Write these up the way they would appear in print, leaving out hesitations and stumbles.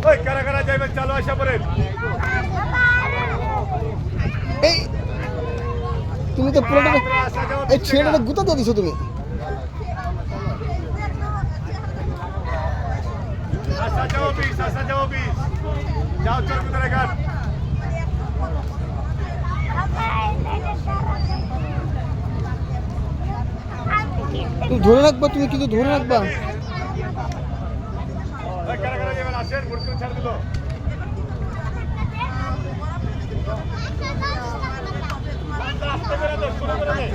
ওই কারা কারা যাইবেন চালু আসা পড়েন। এই তুমি তো পুরোটা এই ছেলেটা গুতা দিয়ে দিছো তুমি। আসা যাও 20, আসা যাও 20, যাও চল ভিতরে গান। তুমি ধরে রাখবা, তুমি কিন্তু ধরে রাখবা। ওই কারা কারা যাবেন আসেন, ভোট করে ছাড় দিল। আস্তে করে দাও, শুরু করে দে।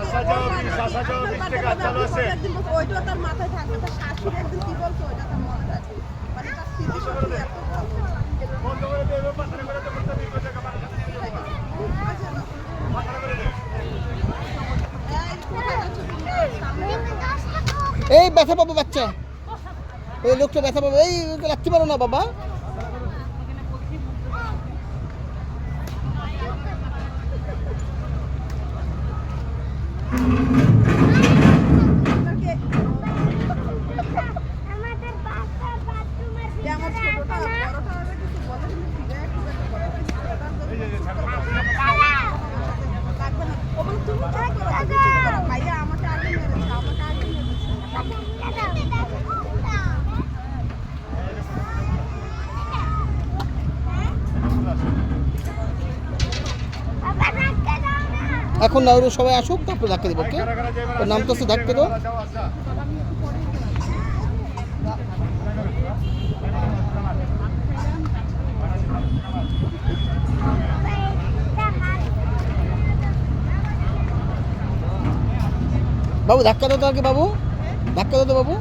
আসা যাও 20, আসা যাও 20 টাকা চালু আছে। ওইটা তার মাথায় থাকবে, তার শাশুড়ি একদিন কি বলতো ওইটা তার মনে থাকে, মানে তার স্মৃতি শক্তি এত ভালো। বন্ধ করে দে, এবার পাশে করে দে, করতে 20 টাকা পাঠাতে দিয়ে দে। পাশে করে দে। এই ব্যথা পাবো বাচ্চা, ওই লোকটা ব্যথা পাবো। এই রাখতে পারো না বাবা। আমার ছোটটা বড়টা কিছু বলে কিন্তু ফিরে একটু লাগবে না। ও বলে তুমি কি করো, ভাইয়া আমাকে আগে মেরেছে, আমাকে আগে এখন না, ওরা সবাই আসুক তারপর ধাক্কা দেবো। ওকে, ওর নাম তো ধাক্কা দাও। বাবু ধাক্কা দাও তো আগে, বাবু ধাক্কা দাও তো বাবু।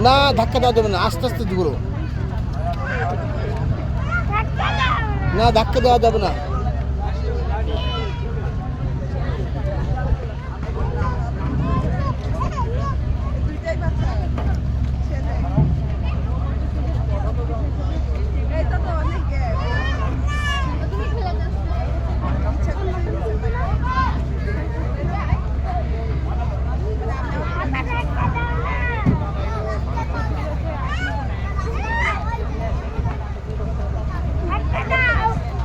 না ধাক্কা দেওয়া যাবে না, আস্তে আস্তে ঘুরো। না ধাক্কা দেওয়া যাবে না।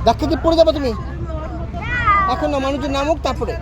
ধাক্কা দিয়ে পড়ে যাবে তুমি। এখন না, মানুষের নামুক তারপরে।